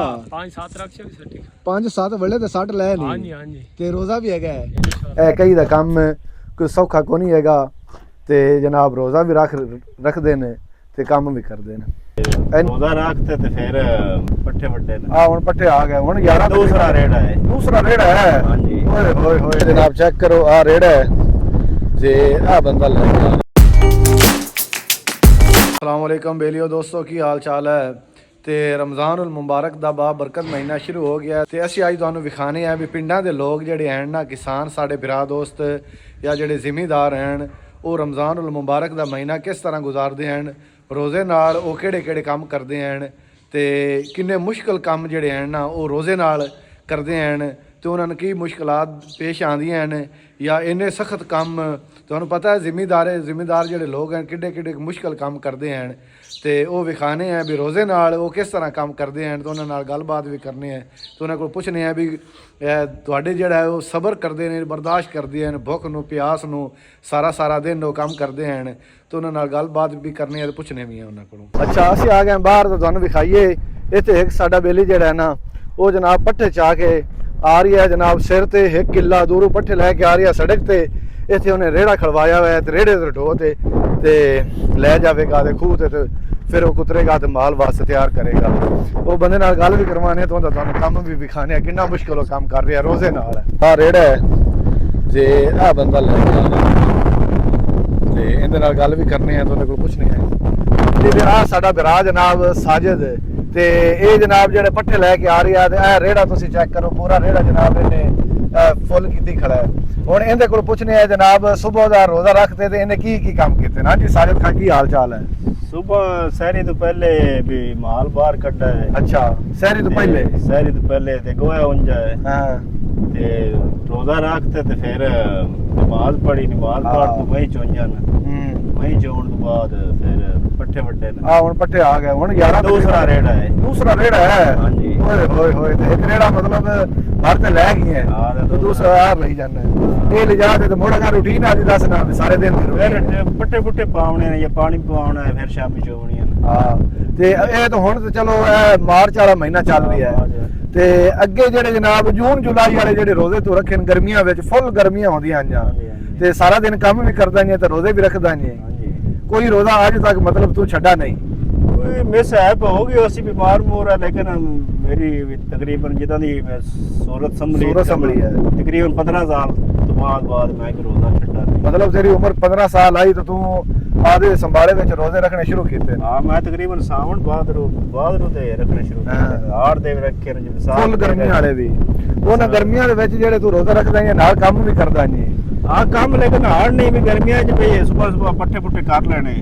5-7 रक्ष भी सटी 5-7 ਵੇਲੇ ਤੇ 60 ਲੈ ਲਈ। ਹਾਂਜੀ ਹਾਂਜੀ ਤੇ ਰੋਜ਼ਾ ਵੀ ਹੈਗਾ ਇਹ ਕਈ ਦਾ ਕੰਮ ਕੋਈ ਸੌਖਾ ਕੋ ਨਹੀਂ ਹੈਗਾ ਤੇ ਜਨਾਬ ਰੋਜ਼ਾ ਵੀ ਰੱਖਦੇ ਨੇ ਤੇ ਕੰਮ ਵੀ ਕਰਦੇ ਨੇ। ਰੋਜ਼ਾ ਰੱਖਤੇ ਤੇ ਫਿਰ ਪੱਠੇ ਵੱਡੇ ਨੇ। ਆ ਹੁਣ ਪੱਠੇ ਆ ਗਏ ਹੁਣ 11 ਦੂਸਰਾ ਰੇੜਾ ਹੈ। ਦੂਸਰਾ ਰੇੜਾ ਹੈ। ਹਾਂਜੀ ਓਏ ਹੋਏ ਹੋਏ ਜਨਾਬ ਚੈੱਕ ਕਰੋ ਆ ਰੇੜਾ ਹੈ ਤੇ ਆ ਬੰਦਾ ਲੈ ਗਿਆ। अस्सलाम वालेकुम बेलियो दोस्तों की हाल चाल है ਤੇ ਰਮਜ਼ਾਨ ਮੁਬਾਰਕ ਦਾ ਬਾਬਰਕਤ ਮਹੀਨਾ ਸ਼ੁਰੂ ਹੋ ਗਿਆ ਤੇ ਅਸੀਂ ਅੱਜ ਤੁਹਾਨੂੰ ਵਿਖਾਣੇ ਆ ਵੀ ਪਿੰਡਾਂ ਦੇ ਲੋਕ ਜਿਹੜੇ ਹਨ ਨਾ ਕਿਸਾਨ ਸਾਡੇ ਭਰਾ ਦੋਸਤ ਜਾਂ ਜਿਹੜੇ ਜ਼ਿਮੀਂਦਾਰ ਹਨ ਉਹ ਰਮਜ਼ਾਨ ਮੁਬਾਰਕ ਦਾ ਮਹੀਨਾ ਕਿਸ ਤਰ੍ਹਾਂ ਗੁਜ਼ਾਰਦੇ ਹਨ ਰੋਜ਼ੇ ਨਾਲ ਉਹ ਕਿਹੜੇ ਕੰਮ ਕਰਦੇ ਹਨ ਤੇ ਕਿੰਨੇ ਮੁਸ਼ਕਲ ਕੰਮ ਜਿਹੜੇ ਹਨ ਨਾ ਉਹ ਰੋਜ਼ੇ ਨਾਲ ਕਰਦੇ ਹਨ ਤੇ ਉਹਨਾਂ ਨੂੰ ਕੀ ਮੁਸ਼ਕਲਾਤ ਪੇਸ਼ ਆਉਂਦੀਆਂ ਹਨ ਜਾਂ ਇੰਨੇ ਸਖਤ ਕੰਮ ਤੁਹਾਨੂੰ ਪਤਾ ਹੈ ਜ਼ਿਮੀਂਦਾਰ ਜਿਹੜੇ ਲੋਕ ਹਨ ਕਿੱਡੇ ਮੁਸ਼ਕਲ ਕੰਮ ਕਰਦੇ ਹਨ ਤੇ ਉਹ ਵਿਖਾਣੇ ਆ ਵੀ ਰੋਜ਼ੇ ਨਾਲ ਉਹ ਕਿਸ ਤਰ੍ਹਾਂ ਕੰਮ ਕਰਦੇ ਹਨ ਤੇ ਉਹਨਾਂ ਨਾਲ ਗੱਲਬਾਤ ਵੀ ਕਰਨੀ ਹੈ ਤੇ ਉਹਨਾਂ ਕੋਲ ਪੁੱਛਣੇ ਆ ਵੀ ਤੁਹਾਡੇ ਜਿਹੜਾ ਉਹ ਸਬਰ ਕਰਦੇ ਨੇ ਬਰਦਾਸ਼ਤ ਕਰਦੇ ਹਨ ਭੁੱਖ ਨੂੰ ਪਿਆਸ ਨੂੰ ਸਾਰਾ ਦਿਨ ਉਹ ਕੰਮ ਕਰਦੇ ਹਨ ਤੇ ਉਹਨਾਂ ਨਾਲ ਗੱਲਬਾਤ ਵੀ ਕਰਨੀ ਹੈ ਤੇ ਪੁੱਛਣੇ ਵੀ ਆ ਉਹਨਾਂ ਕੋਲੋਂ। ਅੱਛਾ ਅਸੀਂ ਆ ਗਏ ਬਾਹਰ ਤਾਂ ਤੁਹਾਨੂੰ ਵਿਖਾਈਏ ਇੱਥੇ ਇੱਕ ਸਾਡਾ ਬੇਲੀ ਜਿਹੜਾ ਹੈ ਨਾ ਉਹ ਜਨਾਬ ਪੱਠੇ ਚਾ ਕੇ ਆ ਰਹੀ ਹੈ ਜਨਾਬ ਸਿਰ ਤੇ 1 ਕਿੱਲਾ ਦੂਰੋਂ ਪੱਠੇ ਲੈ ਕੇ ਆ ਰਹੀ ਹੈ ਸੜਕ ਤੇ ਇੱਥੇ ਉਹਨੇ ਰੇੜਾ ਖੜਵਾਇਆ ਹੋਇਆ ਤੇ ਰੇੜੇ ਤੇ ਢੋ ਤੇ ਲੈ ਜਾਵੇਗਾ ਤੇ ਖੂਹ ਤੇ ਫਿਰ ਉਹ ਕੁਤਰੇਗਾ ਤੇ ਮਾਲ ਵਾਸਤੇ ਤਿਆਰ ਕਰੇਗਾ। ਉਹ ਬੰਦੇ ਨਾਲ ਗੱਲ ਵੀ ਕਰਵਾਣੇ ਤੋਂ ਤੁਹਾਨੂੰ ਕੰਮ ਵੀ ਵਿਖਾਣੇ ਆ ਕਿੰਨਾ ਮੁਸ਼ਕਿਲ ਉਹ ਕੰਮ ਕਰ ਰਿਹਾ ਰੋਜ਼ੇ ਨਾਲ। ਆ ਰੇੜਾ ਹੈ ਤੇ ਆ ਬੰਦਾ ਲੈ ਗਿਆ ਤੇ ਇਹਦੇ ਨਾਲ ਗੱਲ ਵੀ ਕਰਨੀ ਹੈ ਤੁਹਾਡੇ ਕੋਲ ਪੁੱਛਣੀ ਹੈ ਤੇ ਆ ਸਾਡਾ ਭਰਾ ਜਨਾਬ ਸਾਜਿਦ ਤੇ ਇਹ ਜਨਾਬ ਜਿਹੜੇ ਪੱਠੇ ਲੈ ਕੇ ਆ ਰਹੀ ਆ ਤੇ ਇਹ ਰੇੜਾ ਤੁਸੀਂ ਚੈੱਕ ਕਰੋ ਪੂਰਾ ਰੇੜਾ ਜਨਾਬ ਇਹਨੇ ਫੁੱਲ ਕੀਤੀ ਖੜਾ ਹੈ। ਹੁਣ ਇਹਦੇ ਕੋਲ ਪੁੱਛਣੇ ਆ ਜਨਾਬ ਸੁਬਹ ਦਾ ਰੋਜ਼ਾ ਰੱਖਦੇ ਤੇ ਇਹਨੇ ਕੀ ਕੰਮ ਕੀਤੇ ਨਾ ਜੀ ਸਾਜਿਦ ਖਾਨ ਕੀ ਹਾਲ ਚਾਲ ਹੈ? ਸੁਬਹ ਸਹਿਰੀ ਤੋਂ ਪਹਿਲੇ ਵੀ ਮਾਲ ਬਾਹਰ ਕੱਢਾ ਹੈ। ਅੱਛਾ ਸਹਿਰੀ ਤੋਂ ਪਹਿਲੇ ਤੇ ਗੋਇਆ ਉਂਝਾ ਹੈ। ਹਾਂ ਤੇ ਰੋਜ਼ਾ ਰੱਖਤੇ ਤੇ ਫਿਰ ਨਮਾਜ਼ ਪੜ੍ਹ ਤੋਂ ਵਹੀ ਚੋਂਜਾਂ ਵਹੀ ਚੋਣ ਤੋਂ ਬਾਅਦ ਫਿਰ ਪੱਠੇ ਵੱਡੇ ਨੇ। ਆ ਹੁਣ ਪੱਠੇ ਆ ਗਏ ਹੁਣ 11 ਦੂਸਰਾ ਰੇੜਾ ਹੈ। ਹਾਂਜੀ ਓਏ ਹੋਏ ਤੇ ਇੱਕ ਰੇੜਾ ਮਤਲਬ ਬਾਹਰ ਤੇ ਲੈ ਗਈ ਹੈ ਤੇ ਦੂਸਰਾ ਆ ਲਈ ਜਾਂਦਾ ਇਹ ਲਿਜਾ ਤੇ ਮੋੜਾ ਰੂਟੀਨ ਆ ਜੀ ਦੱਸਣਾ ਸਾਰੇ ਦਿਨ ਫਿਰ ਪੱਠੇ ਪੁੱਟੇ ਪਾਉਣੇ ਨੇ ਜਾਂ ਪਾਣੀ ਪਵਾਉਣਾ ਹੈ ਫਿਰ ਸ਼ਾਮੀ ਚੋਵਣੀਆਂ। ਹਾਂ ਤੇ ਇਹ ਤਾਂ ਹੁਣ ਤੇ ਚਲੋ ਇਹ ਮਾਰਚ ਵਾਲਾ ਮਹੀਨਾ ਚੱਲ ਰਿਹਾ ਹੈ ਤੇ ਅੱਗੇ ਜਿਹੜੇ ਜਨਾਬ ਜੂਨ ਜੁਲਾਈ ਵਾਲੇ ਜਿਹੜੇ ਰੋਜ਼ੇ ਤੋਂ ਰੱਖੇ ਗਰਮੀਆਂ ਵਿੱਚ ਫੁੱਲ ਗਰਮੀਆਂ ਹੁੰਦੀਆਂ ਜਾਂ ਤੇ ਸਾਰਾ ਦਿਨ ਕੰਮ ਵੀ ਕਰਦਾ ਨਹੀਂ ਤੇ ਰੋਜ਼ੇ ਵੀ ਰੱਖਦਾ ਨਹੀਂ ਕੋਈ ਰੋਜ਼ਾ ਅੱਜ ਤੱਕ ਮਤਲਬ ਤੂੰ ਛੱਡਾ ਨਹੀਂ? ਕੋਈ ਮਿਸ ਹੈਪ ਹੋ ਗਈ ਅਸੀਂ ਬਿਮਾਰ ਮੋਰ ਹੈ ਲੇਕਿਨ ਮੇਰੀ ਤਕਰੀਬਨ ਜਿੱਦਾਂ ਦੀ ਸੂਰਤ ਸੰਭਲੀ ਹੈ ਤਕਰੀਬਨ 15 ਸਾਲ ਤੋਂ ਬਾਅਦ ਮੈਂ ਕਿ ਰੋਜ਼ਾ ਛੱਡਾ ਨਹੀਂ। ਮਤਲਬ ਤੇਰੀ ਉਮਰ 15 ਸਾਲ ਆਈ ਤਾਂ ਤੂੰ ਆਦੇ ਸੰਭਾਲੇ ਵਿੱਚ ਰੋਜ਼ੇ ਰੱਖਣੇ ਸ਼ੁਰੂ ਕੀਤੇ? ਹਾਂ ਮੈਂ ਤਕਰੀਬਨ ਸਾਵਣ ਬਾਅਦ ਨੂੰ ਤੇ ਰੱਖਣੇ ਸ਼ੁਰੂ ਕੀਤੇ ਆੜ ਦੇ ਰੱਖੇ ਨੇ ਜਿਵੇਂ ਫੁੱਲ ਗਰਮੀਆਂ ਵਾਲੇ ਵੀ ਉਹਨਾਂ ਗਰਮੀਆਂ ਦੇ ਵਿੱਚ ਜਿਹੜੇ ਤੂੰ ਰੋਜ਼ਾ ਰੱਖਦਾ ਹੈ ਨਾਲ ਕੰਮ ਵੀ ਕਰਦਾ ਨਹੀਂ? ਹਾਂ ਕੰਮ ਲੇਕਿਨ ਹਾੜ ਨਹੀਂ ਵੀ ਗਰਮੀਆਂ 'ਚ ਪਈ ਸੁਬਹ ਪੱਠੇ ਪੁੱਠੇ ਕਰ ਲੈਣੇ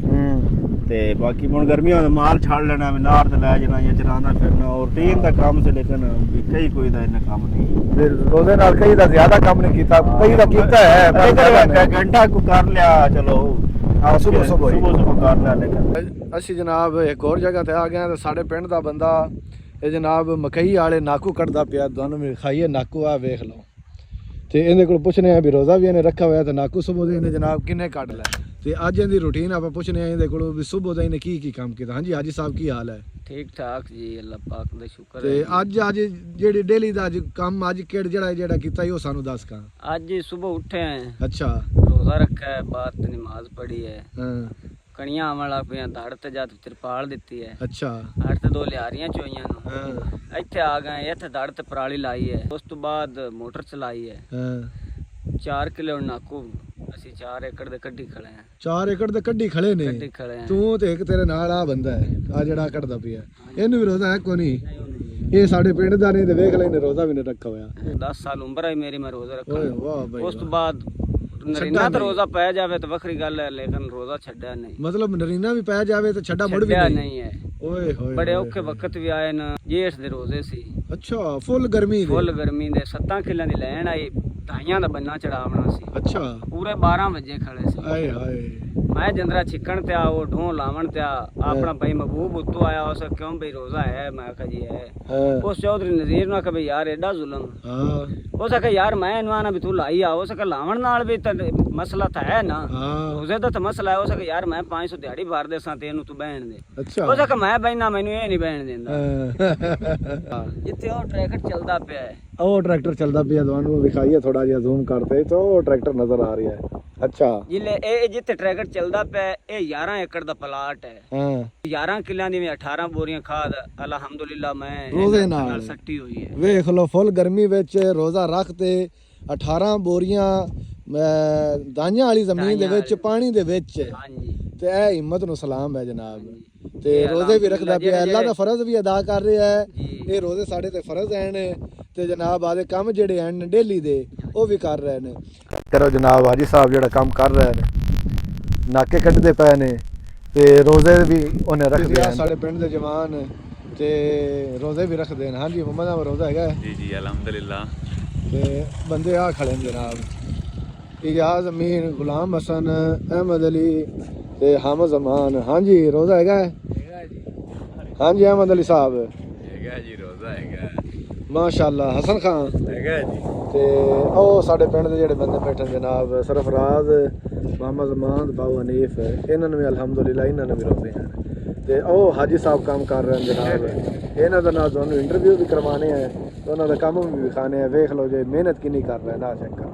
ਤੇ ਬਾਕੀ ਹੁਣ ਗਰਮੀਆਂ ਦਾ ਮਾਲ ਛੱਡ ਲੈਣਾ ਵੀ ਨਾਰ ਤੇ ਲੈ ਜਾਣਾ ਜਾਂ ਚਰਾਣਾ ਫਿਰਨਾ ਔਰ ਰੂਟੀਨ ਦਾ ਕੰਮ ਸੀ ਲੇਕਿਨ ਵੀ ਕੋਈ ਦਾ ਇੰਨਾ ਕੰਮ ਨਹੀਂ। ਫਿਰ ਰੋਜ਼ੇ ਨਾਲ ਕਈ ਦਾ ਜ਼ਿਆਦਾ ਕੰਮ ਨਹੀਂ ਕੀਤਾ ਕਈ ਦਾ ਕੀਤਾ ਹੈ ਘੰਟਾ ਕੋ ਕਰ ਲਿਆ ਚਲੋ ਸੁਬਹ ਕਰ ਲਿਆ ਲੇਕਿਨ ਅਸੀਂ ਜਨਾਬ ਇੱਕ ਹੋਰ ਜਗ੍ਹਾ ਤੇ ਆ ਗਏ ਤੇ ਸਾਡੇ ਪਿੰਡ ਦਾ ਬੰਦਾ ਇਹ ਜਨਾਬ ਮਕਈ ਵਾਲੇ ਨਾਕੂ ਕੱਢਦਾ ਪਿਆ ਤੁਹਾਨੂੰ ਵੀ ਖਾਈਏ ਨਾਕੂ ਆ ਵੇਖ ਲਓ ਤੇ ਇਹਦੇ ਕੋਲ ਪੁੱਛਣੇ ਆ ਵੀ ਰੋਜ਼ਾ ਵੀ ਇਹਨੇ ਰੱਖਿਆ ਹੋਇਆ ਤੇ ਨਾਕੂ ਸੁਬਹ ਦੇ ਇਹਨੇ ਜਨਾਬ ਕਿੰਨੇ ਕੱਢ ਲੈ ਤੇ ਅੱਜ ਇਹਦੀ ਰੂਟੀਨ ਆਪਾਂ ਪੁੱਛਣੇ ਆ ਇਹਦੇ ਕੋਲੋਂ ਵੀ ਸੁਬਹ ਦਾ ਇਹਨੇ ਕੀ ਕੰਮ ਕੀਤਾ। ਹਾਂਜੀ ਹਾਜੀ ਸਾਹਿਬ ਕੀ ਹਾਲ ਹੈ? ਠੀਕ ਠਾਕ ਜੀ ਅੱਲਾਹ ਪਾਕ ਦਾ ਸ਼ੁਕਰ ਹੈ। ਤੇ ਅੱਜ ਜਿਹੜੀ ਡੇਲੀ ਦਾ ਅੱਜ ਕੰਮ ਅੱਜ ਜਿਹੜਾ ਕੀਤਾ ਉਹ ਸਾਨੂੰ ਦੱਸ ਕਾ। ਅੱਜ ਸੁਬਹ ਉੱਠੇ हैं अच्छा रोजा रखा है बात नमाज पढ़ी है हाँ कणियां आवन लग पियां धड़ ते जा तिरपाल दित्ती है अच्छा हट ते 2 लिहारियां चोईयां नु हाँ ਇੱਥੇ ਆ ਗਏ ਇੱਥੇ ਧੜ ਤੇ ਪਰਾਲੀ ਲਾਈ ਹੈ ਉਸ ਤੋਂ ਬਾਅਦ ਮੋਟਰ ਚਲਾਈ ਹੈ हाँ 4 ਕਿਲੋ ਨਾਕੂ ਅਸੀਂ 4 ਏਕੜ ਦੇ ਕੱਢੀ ਖੜੇ ਆ 4 ਏਕੜ ਦੇ ਕੱਢੀ ਖੜੇ ਨੇ ਤੂੰ ਤੇ ਇੱਕ ਤੇਰੇ ਨਾਲ ਆ ਬੰਦਾ ਹੈ ਆ ਜਿਹੜਾ ਕੱਢਦਾ ਪਿਆ ਇਹਨੂੰ ਵੀ ਰੋਜ਼ਾ ਹੈ ਕੋਈ ਨਹੀਂ ਇਹ ਸਾਡੇ ਪਿੰਡ ਦਾ ਨਹੀਂ ਤੇ ਵੇਖ ਲੈਨੇ ਰੋਜ਼ਾ ਵੀ ਨਹੀਂ ਰੱਖਾ ਹੋਇਆ 10 ਸਾਲ ਉਮਰ ਹੈ ਮੇਰੀ ਮੈਂ ਰੋਜ਼ਾ ਰੱਖਾ ਓਏ ਵਾਹ ਬਾਈ ਉਸ ਤੋਂ ਬਾਅਦ ਨਰੀਨਾ ਤੇ ਰੋਜ਼ਾ ਪੈ ਜਾਵੇ ਤਾਂ ਵੱਖਰੀ ਗੱਲ ਹੈ ਲੇਕਿਨ ਰੋਜ਼ਾ ਛੱਡਿਆ ਨਹੀਂ ਮਤਲਬ ਨਰੀਨਾ ਵੀ ਪੈ ਜਾਵੇ ਤਾਂ ਛੱਡਾ ਮੁੜ ਵੀ ਨਹੀਂ ਹੈ। ਓਏ ਹੋਏ ਬੜੇ ਔਖੇ ਵਕਤ ਵੀ ਆਏ ਨਾ ਜੇਠ ਦੇ ਰੋਜ਼ੇ ਸੀ। ਅੱਛਾ ਫੁੱਲ ਗਰਮੀ ਦੇ 7 ਕਿੱਲਿਆਂ ਦੀ ਲੈਣ ਆਈ ਢਾਈਆਂ ਦਾ ਬੰਨਾ ਚੜਾਵਣਾ ਸੀ। ਅੱਛਾ ਪੂਰੇ 12 ਵਜੇ ਖੜੇ ਸੀ। ਆਏ ਹਾਏ मैं जंदरा छिकन त्या वो ढों लावन त्या अपना भाई महबूब उत्तो आया उस क्यों भाई रोजा है मैं कहा जी है उस चौधरी नजीर ने कहा भाई यार एडा जुल्म उस कहा यार मैं इनवाना भी तू लाई आ उस कहा लावन नाल भी मसला था है ना रोजे दा तो मसला है उस कहा यार मैं 500 दिहाड़ी भर दे सां तेनू तू बहन दे अच्छा उस कहा मैं बहना मैनू ये नहीं बहन देंदा जिथे ओ ट्रैक्टर चलदा पिया है ਉਹ ਟਰੈਕਟਰ ਚੱਲਦਾ ਪਿਆ ਤੁਹਾਨੂੰ ਵਿਖਾਈਏ ਥੋੜਾ ਜਿਹਾ ਜ਼ੂਮ ਕਰਤੇ ਤਾਂ ਉਹ ਟਰੈਕਟਰ ਨਜ਼ਰ ਆ ਰਿਹਾ ਹੈ ਅੱਛਾ ਜਿਲੇ ਇਹ ਜਿੱਥੇ ਟਰੈਕਟਰ ਚੱਲਦਾ ਪਿਆ ਇਹ 11 ਏਕੜ ਦਾ ਪਲਾਟ ਹੈ ਹਾਂ 11 ਕਿੱਲਿਆਂ ਦੀ 18 ਬੋਰੀਆਂ ਖਾਦ ਅਲਹਮਦੁਲਿਲਾ ਮੈਂ ਰੋਜ਼ੇ ਨਾਲ ਸੱਟੀ ਹੋਈ ਹੈ ਵੇਖ ਲਓ ਫੁੱਲ ਗਰਮੀ ਵਿੱਚ ਰੋਜ਼ਾ ਰੱਖ ਤੇ 18 ਬੋਰੀਆਂ ਦਾਈਆਂ ਵਾਲੀ ਜ਼ਮੀਨ ਦੇ ਵਿੱਚ ਪਾਣੀ ਦੇ ਵਿੱਚ ਹਾਂਜੀ ਤੇ ਇਹ ਹਿੰਮਤ ਨੂੰ ਸਲਾਮ ਹੈ ਜਨਾਬ ਤੇ ਰੋਜ਼ੇ ਵੀ ਰੱਖਦਾ ਪਿਆ ਅੱਲਾ ਦਾ ਫਰਜ਼ ਵੀ ਅਦਾ ਕਰ ਰਿਹਾ ਹੈ ਇਹ ਰੋਜ਼ੇ ਸਾਡੇ ਤੇ ਫਰਜ਼ ਹਨ ਤੇ ਜਨਾਬ ਆਦੇ ਕੰਮ ਜਿਹੜੇ ਹਨ ਡੇਲੀ ਦੇ ਉਹ ਵੀ ਕਰ ਰਹੇ ਨੇ ਕਰੋ ਜਨਾਬ ਹਾਜੀ ਸਾਹਿਬ ਜਿਹੜਾ ਕੰਮ ਕਰ ਰਹੇ ਨੇ ਨਾਕੇ ਕੱਢਦੇ ਪਏ ਨੇ ਤੇ ਰੋਜ਼ੇ ਵੀ ਉਹਨੇ ਰੱਖਦੇ ਆ ਸਾਡੇ ਪਿੰਡ ਦੇ ਜਵਾਨ ਤੇ ਰੋਜ਼ੇ ਵੀ ਰੱਖਦੇ ਨੇ ਹਾਂਜੀ ਮੁਹੰਮਦ ਦਾ ਰੋਜ਼ਾ ਹੈਗਾ जी जी अल्हम्दुलिल्लाह ਤੇ ਬੰਦੇ ਆ ਖੜੇ ਨੇ ਜਨਾਬ ਇਜਾਜ਼ ਅਮੀਨ ਗੁਲਾਮ ਹਸਨ ਅਹਿਮਦ ਅਲੀ ਤੇ ਹਾਮਦ ਜ਼ਮਾਨ ਹਾਂਜੀ ਰੋਜ਼ਾ ਹੈਗਾ ਹਾਂਜੀ ਅਹਿਮਦ ਅਲੀ ਸਾਹਿਬ हैगा जी रोजा हैगा ਮਾਸ਼ਾਅੱਲਾ ਹਸਨ ਖਾਨ हैगा जी ਤੇ ਉਹ ਸਾਡੇ ਪਿੰਡ ਦੇ ਜਿਹੜੇ ਬੰਦੇ ਬੈਠੇ ਨੇ ਜਨਾਬ ਸਰਫਰਾਜ਼ ਮੁਹੰਮਦ ਜ਼ਮਾਨ ਬਾਬੂ ਹਨੀਫ ਇਹਨਾਂ ਨੂੰ ਵੀ ਅਲਹਮਦੁਲਿਲਾ ਇਹਨਾਂ ਨੇ ਵੀ ਰੋਜ਼ੇ ਹਨ ਤੇ ਉਹ ਹਾਜੀ ਸਾਹਿਬ ਕੰਮ ਕਰ ਰਹੇ ਨੇ ਜਨਾਬ ਇਹਨਾਂ ਦਾ ਨਾਲ ਤੁਹਾਨੂੰ ਇੰਟਰਵਿਊ ਵੀ ਕਰਵਾਣੇ ਹੈ ਉਹਨਾਂ ਦਾ ਕੰਮ ਵੀ ਵਿਖਾਣੇ ਹੈ ਵੇਖ ਲਓ ਜੇ ਮਿਹਨਤ ਕਿੰਨੀ ਕਰ ਰਹੇ ਨਾ ਚੈੱਕ ਕਰੋ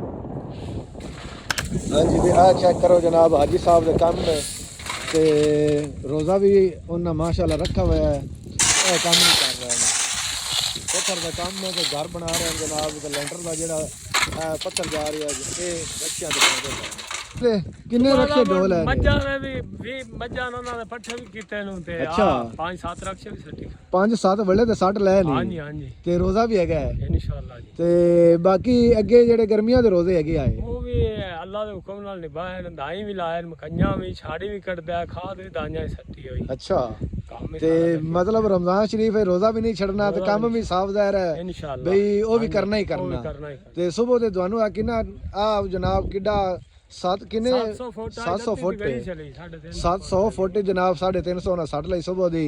ਹਾਂਜੀ ਵੀ ਆ ਚੈੱਕ ਕਰੋ ਜਨਾਬ ਹਾਜੀ ਸਾਹਿਬ ਦੇ ਕੰਮ ਤੇ ਰੋਜ਼ਾ ਵੀ ਉਹਨਾਂ ਮਾਸ਼ਾਅੱਲਾ ਰੱਖਾ ਹੋਇਆ ਹੈ ਇਹ ਕੰਮ ਨਹੀਂ ਕਰ ਰਹੇ ਨੇ ਪੱਥਰ ਦਾ ਕੰਮ ਤੇ ਘਰ ਬਣਾ ਰਹੇ ਨੇ ਜਨਾਬ ਤੇ ਲੈਂਟਰ ਦਾ ਜਿਹੜਾ ਪੱਥਰ ਜਾ ਰਿਹਾ ਇਹ ਰੱਖਿਆ ਤੇ ਕਿੰਨੇ ਰੱਖੇ ਢੋਲ ਹੈ ਮੱਝਾਂ ਨੇ ਵੀ ਮੱਝਾਂ ਉਹਨਾਂ ਦੇ ਪੱਠੇ ਵੀ ਕੀਤੇ ਨੂੰ ਤੇ ਅੱਛਾ 5-7 ਰੱਖੇ ਵੀ ਸੱਟੀ 5-7 ਵੇਲੇ ਤੇ 60 ਲੈ ਲਈ ਹਾਂਜੀ ਹਾਂਜੀ ਤੇ ਰੋਜ਼ਾ ਵੀ ਹੈਗਾ ਹੈ ਇਨਸ਼ਾਅੱਲਾ ਜੀ ਤੇ ਬਾਕੀ ਅੱਗੇ ਜਿਹੜੇ ਗਰਮੀਆਂ ਦੇ ਰੋਜ਼ੇ ਹੈਗੇ ਆਏ ਉਹ ਵੀ ਅੱਲਾ ਦੇ ਹੁਕਮ ਨਾਲ ਨਿਭਾਏ ਨੇ ਦਾਈ ਵੀ ਲਾਏ ਮਕਈਆਂ ਵੀ ਛਾੜੀ ਵੀ ਕੱਢਦਾ ਖਾਦ ਵੀ ਦਾਈਆਂ ਸੱਟੀ ਹੋਈ ਅੱਛਾ ਕੰਮ ਤੇ ਮਤਲਬ ਰਮਜ਼ਾਨ ਸ਼ਰੀਫ ਹੈ ਰੋਜ਼ਾ ਵੀ ਨਹੀਂ ਛੱਡਣਾ ਤੇ ਕੰਮ ਵੀ ਸਾਫ਼ ਜ਼ਾਹਿਰ ਹੈ ਇਨਸ਼ਾਅੱਲਾ ਬਈ ਉਹ ਵੀ ਕਰਨਾ ਹੀ ਉਹ ਵੀ ਕਰਨਾ ਕਰਨਾ ਹੀ ਤੇ ਸਵੇਰ ਦੇ ਤੁਹਾਨੂੰ ਆ ਕਿੰਨਾ ਆ ਜਨਾਬ ਕਿੱਡਾ 7 ਕਿੰਨੇ 700 ਫੁੱਟ 700 ਫੁੱਟ ਗਈ ਚਲੀ 350 700 ਫੁੱਟ ਜਨਾਬ 350 ਨਾਲ 60 ਲਈ ਸਵੇਰ ਦੀ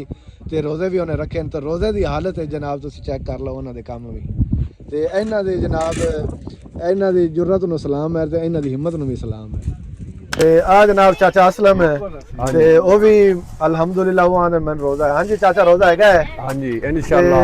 ਤੇ ਰੋਜ਼ੇ ਵੀ ਉਹਨੇ ਰੱਖੇ ਨੇ ਤੇ ਰੋਜ਼ੇ ਦੀ ਹਾਲਤ ਹੈ ਜਨਾਬ ਤੁਸੀਂ ਚੈੱਕ ਕਰ ਲਓ ਉਹਨਾਂ ਦੇ ਕੰਮ ਵੀ ਤੇ ਇਹਨਾਂ ਦੇ ਜਨਾਬ ਇਹਨਾਂ ਦੀ ਜੁਰਤ ਨੂੰ ਸਲਾਮ ਹੈ ਤੇ ਇਹਨਾਂ ਦੀ ਹਿੰਮਤ ਨੂੰ ਵੀ ਸਲਾਮ ਹੈ ਤੇ ਆ ਜਨਾਬ ਚਾਚਾ ਅਸਲਮ ਹੈ ਤੇ ਉਹ ਵੀ ਅਲਹਮਦੁਲਿਲਾ ਉਹ ਆਂਦੇ ਮੈਂ ਰੋਜ਼ਾ ਹਾਂਜੀ ਚਾਚਾ ਰੋਜ਼ਾ ਹੈਗਾ ਹੈ ਹਾਂਜੀ ਇਨਸ਼ਾਅੱਲਾ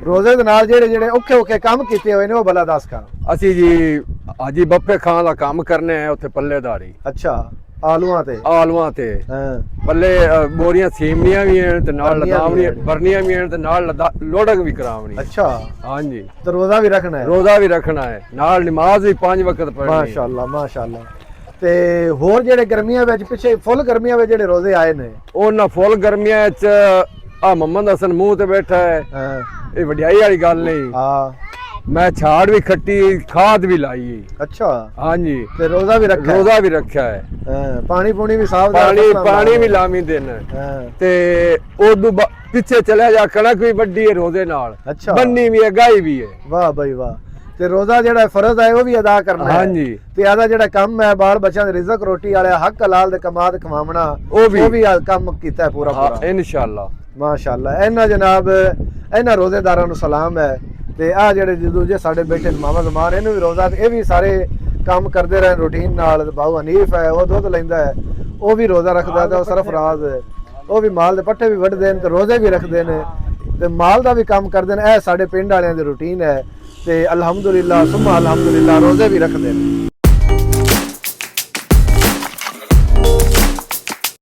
ਰੋਜ਼ੇ ਦੇ ਨਾਲ ਜਿਹੜੇ ਔਖੇ ਕੰਮ ਕੀਤੇ ਹੋਏ ਨੇ ਉਹ ਭਲਾ ਦੱਸ ਕਰ ਅਸੀਂ ਜੀ ਹਾਜੀ ਬੱਫੇ ਖਾਨ ਦਾ ਕੰਮ ਕਰਨੇ ਆ ਉੱਥੇ ਪੱਲੇਦਾਰੀ ਅੱਛਾ ਆਲੂਆਂ ਤੇ ਆਲੂਆਂ ਤੇ ਹਾਂ ਪੱਲੇ ਬੋਰੀਆਂ ਸੀਮਨੀਆਂ ਵੀ ਹਨ ਤੇ ਨਾਲ ਲਦਾਵਣੀਆਂ ਬਰਨੀਆਂ ਵੀ ਹਨ ਤੇ ਨਾਲ ਲੋਡਕ ਵੀ ਕਰਾਵਣੀ ਅੱਛਾ ਹਾਂਜੀ ਤੇ ਰੋਜ਼ਾ ਵੀ ਰੱਖਣਾ ਹੈ ਰੋਜ਼ਾ ਵੀ ਰੱਖਣਾ ਹੈ ਨਾਲ ਨਮਾਜ਼ ਵੀ 5 ਵਕਤ ਪੜ੍ਹਨੀ ਮਾਸ਼ਾਅੱਲਾ ਮਾਸ਼ਾਅੱਲਾ ਤੇ ਹੋਰ ਜਿਹੜੇ ਗਰਮੀਆਂ ਵਿੱਚ ਪਿੱਛੇ ਫੁੱਲ ਗਰਮੀਆਂ ਵਿੱਚ ਜਿਹੜੇ ਰੋਜ਼ੇ ਆਏ ਨੇ ਉਹਨਾਂ ਫੁੱਲ ਗਰਮੀਆਂ ਚ ਆ ਮੁਹੰਮਦ ਹਸਨ ਮੂੰਹ ਤੇ ਬੈਠਾ ਹੈ ਹਾਂ ਇਹ ਵਡਿਆਈ ਵਾਲੀ ਗੱਲ ਨਹੀਂ ਹਾਂ ਮੈਂ ਛਾੜ ਵੀ ਖੱਟੀ ਖਾਦ ਵੀ ਲਾਈ ਅੱਛਾ ਹਾਂਜੀ ਤੇ ਰੋਜ਼ਾ ਵੀ ਰੱਖਿਆ ਰੋਜ਼ਾ ਵੀ ਰੱਖਿਆ ਹੈ ਹਾਂ ਪਾਣੀ ਪੂਣੀ ਵੀ ਸਾਫ਼ ਪਾਣੀ ਵੀ ਲਾਵੀਂ ਦੇਣਾ ਹਾਂ ਤੇ ਉਦੋਂ ਪਿੱਛੇ ਚਲਿਆ ਜਾ ਕਣਕ ਵੀ ਵੱਡੀ ਹੈ ਰੋਜ਼ੇ ਨਾਲ ਅੱਛਾ ਬੰਨੀ ਵੀ ਹੈ ਗਾਈ ਵੀ ਹੈ ਵਾਹ ਬਈ ਵਾਹ ਤੇ ਰੋਜ਼ਾ ਜਿਹੜਾ ਫਰਜ਼ ਹੈ ਉਹ ਵੀ ਅਦਾ ਕਰਨਾ ਹੈ ਹਾਂਜੀ ਤੇ ਆਦਾ ਜਿਹੜਾ ਕੰਮ ਹੈ ਬਾਲ ਬੱਚਿਆਂ ਦੇ ਰਿਜ਼ਕ ਰੋਟੀ ਵਾਲੇ ਹੱਕ ਹਲਾਲ ਦੇ ਕਮਾਤ ਖਵਾਉਣਾ ਉਹ ਵੀ ਕੰਮ ਕੀਤਾ ਹੈ ਪੂਰਾ ਪੂਰਾ ਇਨਸ਼ਾਅੱਲਾ ਮਾਸ਼ਾਅੱਲਾ ਇਹਨਾਂ ਜਨਾਬ ਇਹਨਾਂ ਰੋਜ਼ੇਦਾਰਾਂ ਨੂੰ ਸਲਾਮ ਹੈ ਤੇ ਆ ਜਿਹੜੇ ਦੂਜੇ ਸਾਡੇ ਬੈਠੇ ਮਾਮਾ ਜ਼ਮਾਨ ਇਹਨੂੰ ਵੀ ਰੋਜ਼ਾ ਇਹ ਵੀ ਸਾਰੇ ਕੰਮ ਕਰਦੇ ਰਹੇ ਰੂਟੀਨ ਨਾਲ ਬਾਬੂ ਹਨੀਫ ਹੈ ਉਹ ਦੁੱਧ ਲੈਂਦਾ ਹੈ ਉਹ ਵੀ ਰੋਜ਼ਾ ਰੱਖਦਾ ਤੇ ਉਹ ਸਰਫਰਾਜ਼ ਉਹ ਵੀ ਮਾਲ ਦੇ ਪੱਠੇ ਵੀ ਵੱਢਦੇ ਨੇ ਤੇ ਰੋਜ਼ੇ ਵੀ ਰੱਖਦੇ ਨੇ ਤੇ ਮਾਲ ਦਾ ਵੀ ਕੰਮ ਕਰਦੇ ਨੇ ਇਹ ਸਾਡੇ ਪਿੰਡ ਵਾਲਿਆਂ ਦੀ ਰੂਟੀਨ ਹੈ ਤੇ ਅਲਹਮਦੁਲਿਲਾ ਸੁਮਾ ਅਲਹਮਦੁਲਿਲਾ ਰੋਜ਼ੇ ਵੀ ਰੱਖਦੇ ਨੇ